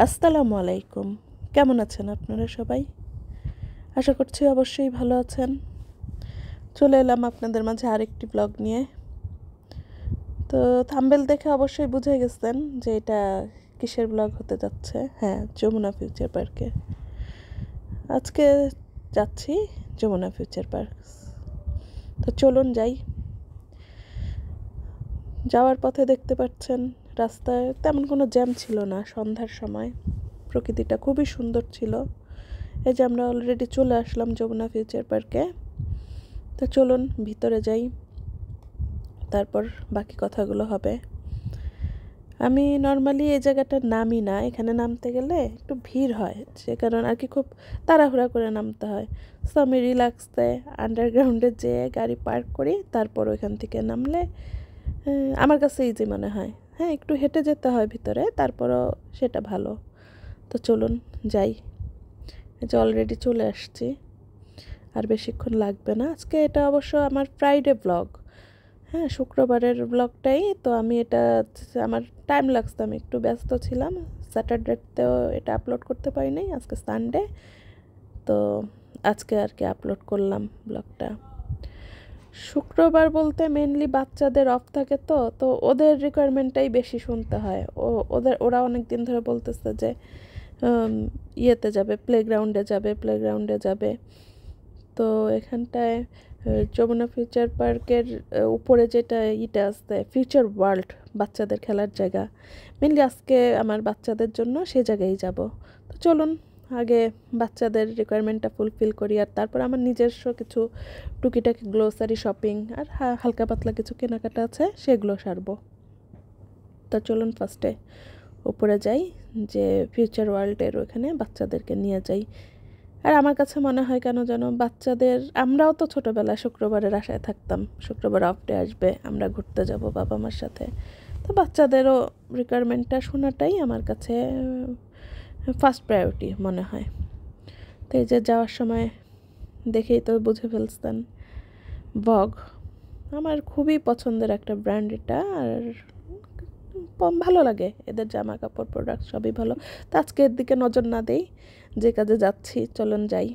আসসালামু আলাইকুম। কেমন আছেন আপনারা সবাই? আশা করছি অবশ্যই ভালো আছেন। চলে এলাম আপনাদের মাঝে আরেকটি ব্লগ নিয়ে। তো থাম্বনেল দেখে অবশ্যই বুঝে গেছেন যে এটা কিসের ব্লগ হতে যাচ্ছে। হ্যাঁ, যমুনা ফিউচার পার্কে। আজকে যাচ্ছি যমুনা ফিউচার পার্ক। তো চলুন যাই। যাওয়ার পথে দেখতে পাচ্ছেন রাস্তায় তেমন কোনো জ্যাম ছিল না। সন্ধ্যার সময় প্রকৃতিটা খুবই সুন্দর ছিল। এই যে আমরা অলরেডি চলে আসলাম যমুনা ফিউচার পার্কে। তো চলুন ভিতরে যাই, তারপর বাকি কথাগুলো হবে। আমি নর্মালি এই জায়গাটার নামি না, এখানে নামতে গেলে একটু ভিড় হয়, সে কারণে আর কি খুব তাড়াহুড়া করে নামতে হয়। সো আমি রিল্যাক্সে আন্ডারগ্রাউন্ডে যেয়ে গাড়ি পার্ক করি, তারপর ওইখান থেকে নামলে আমার কাছে ইজি মনে হয়। হ্যাঁ, একটু হেঁটে যেতে হয় ভিতরে, তারপরও সেটা ভালো। তো চলুন যাই। এই যে অলরেডি চলে আসছি, আর বেশিক্ষণ লাগবে না। আজকে এটা অবশ্য আমার ফ্রাইডে ব্লগ। হ্যাঁ, শুক্রবারের ব্লগটাই তো। আমি এটা আমার টাইম লাগছে, আমি একটু ব্যস্ত ছিলাম। স্যাটারডেতেও এটা আপলোড করতে পারি নাই, আজকে সানডে। তো আজকে আর কি আপলোড করলাম ব্লগটা। শুক্রবার বলতে মেনলি বাচ্চাদের অফ থাকে, তো ওদের রিকোয়ারমেন্টটাই বেশি শুনতে হয়। ওরা অনেক দিন ধরে বলতেছে যে ইয়েতে যাবে, প্লেগ্রাউন্ডে যাবে। তো এখানটায় যমুনা ফিউচার পার্কের উপরে যেটা আছে ফিউচার ওয়ার্ল্ড, বাচ্চাদের খেলার জায়গা। মেনলি আজকে আমার বাচ্চাদের জন্য সে জায়গায় যাব। তো চলুন আগে বাচ্চাদের রিকোয়ারমেন্টটা ফুলফিল করি, আর তারপর আমার নিজস্ব কিছু টুকিটাকি গ্লোসারি শপিং আর হালকা পাতলা কিছু কেনাকাটা আছে, সেগুলো সারবো। তো চলুন ফার্স্টে উপরে যাই, যে ফিউচার ওয়ার্ল্ডের ওখানে বাচ্চাদেরকে নিয়ে যাই। আর আমার কাছে মনে হয় কেন যেন বাচ্চাদের, আমরাও তো ছোটোবেলায় শুক্রবারের আশায় থাকতাম শুক্রবার অফ ডে আসবে, আমরা ঘুরতে যাব বাবা মার সাথে। তো বাচ্চাদেরও রিকোয়ারমেন্টটা শোনাটাই আমার কাছে ফার্স্ট প্রায়োরিটি মনে হয়। তো এই যে যাওয়ার সময় দেখেই তো বুঝে ফেলছেন, বগ আমার খুবই পছন্দের একটা ব্র্যান্ড এটা। আর ভালো লাগে এদের জামা কাপড়, প্রোডাক্ট সবই ভালো। তো আজকে এর দিকে নজর না দেই, যে কাজে যাচ্ছি চলুন যাই,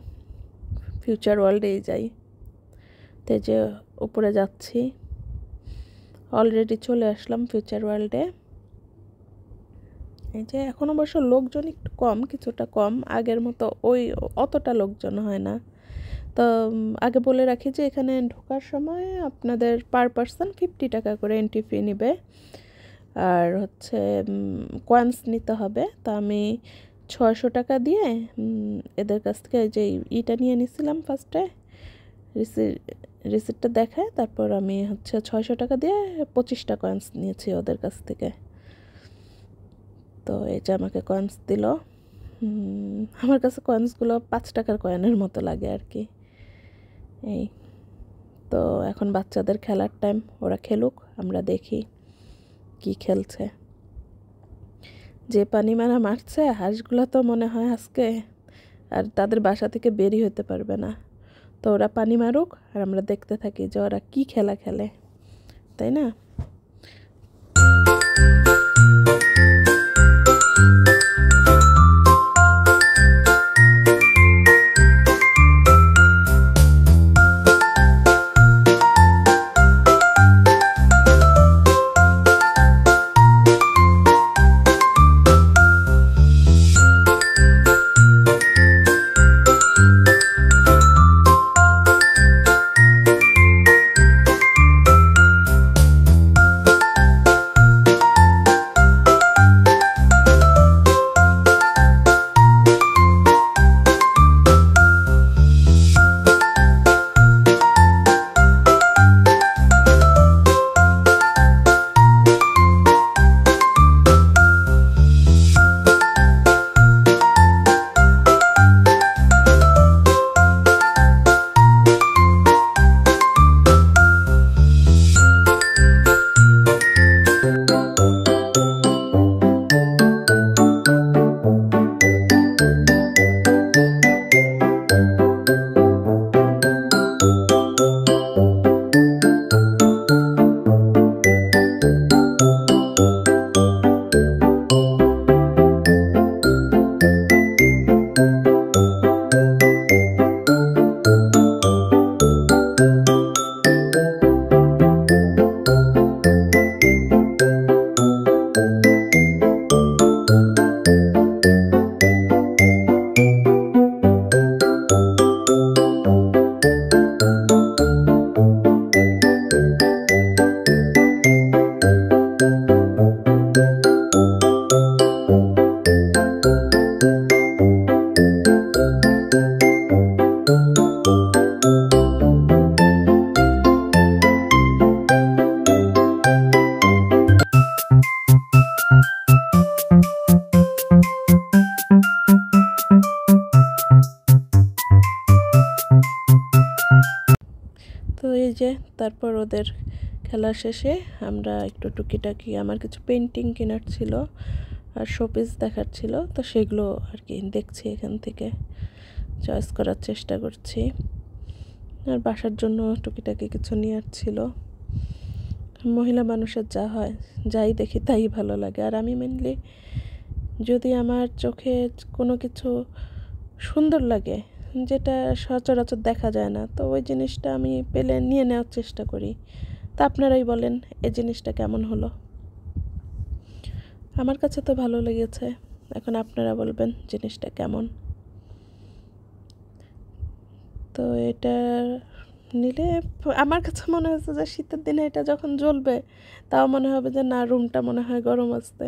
ফিউচার ওয়ার্ল্ডেই যাই। তো যে উপরে যাচ্ছি, অলরেডি চলে আসলাম ফিউচার ওয়ার্ল্ডে। এই যে এখন অবশ্য লোকজন একটু কম, কিছুটা কম, আগের মতো অতটা লোকজন হয় না। তো আগে বলে রাখি যে এখানে ঢোকার সময় আপনাদের পার পারসন 50 টাকা করে এন্ট্রি ফি নেবে, আর হচ্ছে কয়েন্স নিতে হবে। তো আমি 600 টাকা দিয়ে এদের কাছ থেকে যে ইটা নিয়ে নিছিলাম ফার্স্টে, রিসিপ্টটা দেখায়, তারপর আমি হচ্ছে 600 টাকা দিয়ে 25টা কয়েন্স নিয়েছি ওদের কাছ থেকে। তো এই যে আমাকে কয়েন্স দিল। আমার কাছে কয়েন্সগুলো 5 টাকার কয়েনের মতো লাগে আর কি। এই তো এখন বাচ্চাদের খেলার টাইম, ওরা খেলুক, আমরা দেখি কি খেলছে। যে পানি মারা মারছে হাঁসগুলো, তো মনে হয় আজকে আর তাদের বাসা থেকে বেরিয়ে হতে পারবে না। তো ওরা পানি মারুক, আর আমরা দেখতে থাকি যে ওরা কি খেলা খেলে, তাই না? যে তারপর ওদের খেলা শেষে আমরা একটু টুকিটাকি আমার কিছু পেন্টিং কেনার ছিল আর শোপিস দেখার ছিল, তো সেগুলো আর কি দেখছি, এখান থেকে চয়েস করার চেষ্টা করছি। আর বাসার জন্য টুকিটাকি কিছু নেওয়ার ছিল। মহিলা মানুষের যা হয়, যাই দেখি তাই ভালো লাগে। আর আমি মেনলি যদি আমার চোখে কোনো কিছু সুন্দর লাগে যেটা সচরাচর দেখা যায় না, তো ওই জিনিসটা আমি পেলে নিয়ে নেওয়ার চেষ্টা করি। তা আপনারাই বলেন এই জিনিসটা কেমন হলো। আমার কাছে তো ভালো লেগেছে, এখন আপনারা বলবেন জিনিসটা কেমন। তো এটা নিলে আমার কাছে মনে হচ্ছে যে শীতের দিনে এটা যখন জ্বলবে তাও মনে হবে যে না, রুমটা মনে হয় গরম আসতে,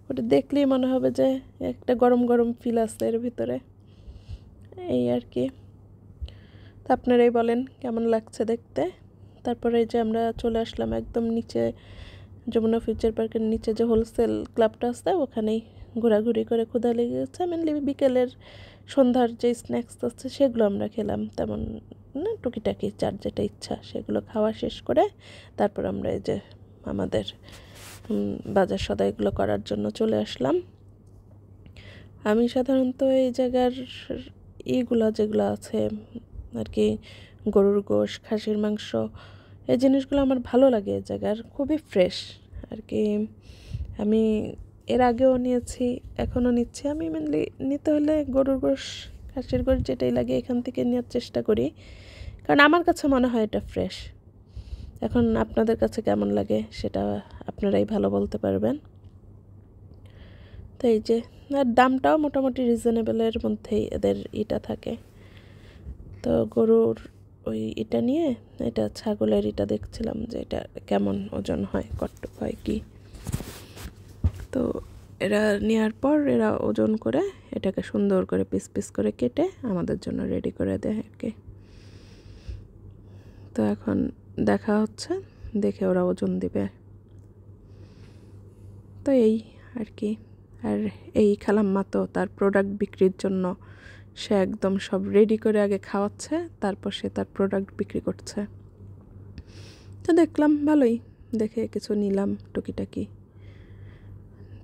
ওটা দেখলেই মনে হবে যে একটা গরম গরম ফিল আসছে এর ভিতরে, এই আর কি। তা আপনারাই বলেন কেমন লাগছে দেখতে। তারপরে যে আমরা চলে আসলাম একদম নিচে, যমুনা ফিউচার পার্কের নিচে যে হোলসেল ক্লাবটা আছে ওখানেই ঘোরাঘুরি করে ক্ষুধা লেগে গেছে। মেনলি বিকেলের সন্ধ্যার যে স্ন্যাক্স আছে সেগুলো আমরা খেলাম, তেমন না, টুকিটাকি যার যেটা ইচ্ছা সেগুলো খাওয়া শেষ করে তারপর আমরা এই যে আমাদের বাজার সদাইগুলো করার জন্য চলে আসলাম। আমি সাধারণত এই জায়গার এইগুলো যেগুলো আছে আর কি, গরুর গোশ, খাসির মাংস, এই জিনিসগুলো আমার ভালো লাগে। এই জায়গার খুবই ফ্রেশ আর কি। আমি এর আগেও নিয়েছি, এখনও নিচ্ছি। আমি মেনলি নিতে হলে গরুর গোশ, খাসির গোশ যেটাই লাগে এখান থেকে নেওয়ার চেষ্টা করি, কারণ আমার কাছে মনে হয় এটা ফ্রেশ। এখন আপনাদের কাছে কেমন লাগে সেটা আপনারাই ভালো বলতে পারবেন। তো এই যে, আর দামটাও মোটামুটি রিজনেবলের মধ্যেই এদের ইটা থাকে। তো গরুর ওই এটা নিয়ে, এটা ছাগলের এটা দেখছিলাম যে এটা কেমন ওজন হয়, কতটুক হয় কি। তো এরা নেওয়ার পর এরা ওজন করে এটাকে সুন্দর করে পিস পিস করে কেটে আমাদের জন্য রেডি করে দেয় আর কি। তো এখন দেখা হচ্ছে, দেখে ওরা ওজন দিবে। তো এই আর কি। আর এই খালাম্মা তো তার প্রোডাক্ট বিক্রির জন্য সে একদম সব রেডি করে আগে খাওয়াচ্ছে, তারপর সে তার প্রোডাক্ট বিক্রি করছে। তো দেখলাম ভালোই, দেখে কিছু নিলাম টুকিটাকি।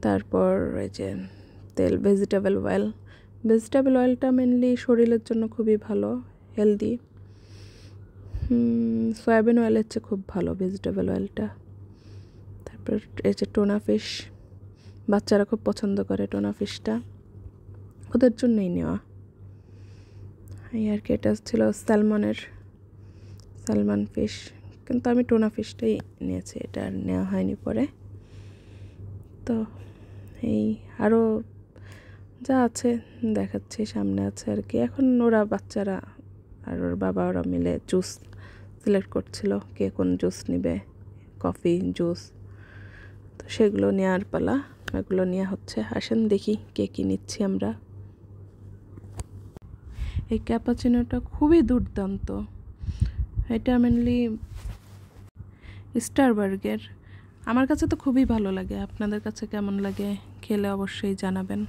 তারপর এই যে তেল, ভেজিটেবল অয়েলটা মেনলি শরীরের জন্য খুবই ভালো, হেলদি। সয়াবিন অয়েলের চেয়ে খুব ভালো ভেজিটেবল অয়েলটা। তারপর এই যে টোনা ফিশ, বাচ্চারা খুব পছন্দ করে টোনা ফিশটা, ওদের জন্যই নেওয়া। এই আর কি, এটা ছিল স্যালমন ফিশ, কিন্তু আমি টোনা ফিশটাই নিয়েছি, এটা আর নেওয়া হয়নি পরে। তো এই আরও যা আছে দেখাচ্ছি, সামনে আছে আর কি। এখন ওরা বাচ্চারা আর ওর বাবা ওরা মিলে জুস সিলেক্ট করছিল, কে কোন জুস নেবে, কফি, জুস। তো সেগুলো নেওয়ার পালা, এগুলো নেওয়া হচ্ছে। আসেন দেখি কে কী নিচ্ছি আমরা। এই ক্যাপাচিনোটা খুবই দুর্দান্ত, এটা মেনলি স্টারবার্গের। আমার কাছে তো খুবই ভালো লাগে, আপনাদের কাছে কেমন লাগে খেলে অবশ্যই জানাবেন।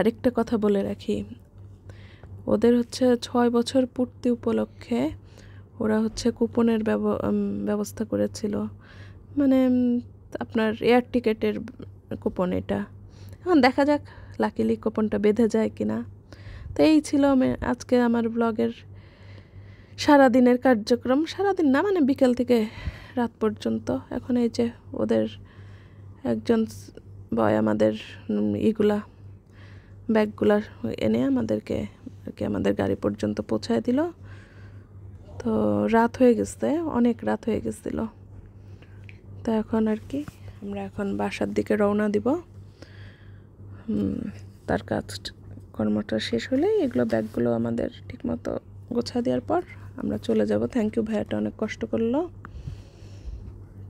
আরেকটা কথা বলে রাখি, ওদের হচ্ছে 6 বছর পূর্তি উপলক্ষে ওরা হচ্ছে কুপনের ব্যবস্থা করেছিল, মানে আপনার এয়ার টিকেটের কুপন এটা। এখন দেখা যাক লাকিলি কুপনটা বেঁধে যায় কিনা। তো এই ছিল আজকে আমার ব্লগের সারাদিনের কার্যক্রম। সারাদিন না, মানে বিকেল থেকে রাত পর্যন্ত। এখন এই যে ওদের একজন বয় আমাদের ব্যাগগুলা এনে আমাদেরকে আর কি আমাদের গাড়ি পর্যন্ত পৌঁছায় দিল। তো রাত হয়ে গেছে, অনেক রাত হয়ে গেছিল। তো এখন আর কি আমরা এখন বাসার দিকে রওনা দিব। তার কাজ কর্মটা শেষ হলেই এগুলো ব্যাগগুলো আমাদের ঠিকমতো গোছা দেওয়ার পর আমরা চলে যাব। থ্যাংক ইউ, ভাইয়াটা অনেক কষ্ট করলো।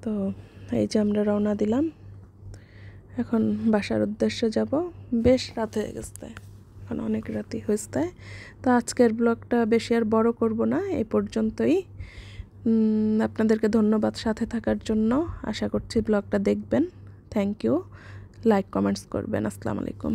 তো এই যে আমরা রওনা দিলাম, এখন বাসার উদ্দেশ্যে যাব। বেশ রাত হয়ে গেছে, এখন অনেক রাতই হয়েছে। তো আজকের ব্লগটা বেশি আর বড় করব না, এই পর্যন্তই। আপনাদেরকে ধন্যবাদ সাথে থাকার জন্য। আশা করছি ব্লগটা দেখবেন। থ্যাংক ইউ, লাইক কমেন্টস করবেন। আসসালামু আলাইকুম।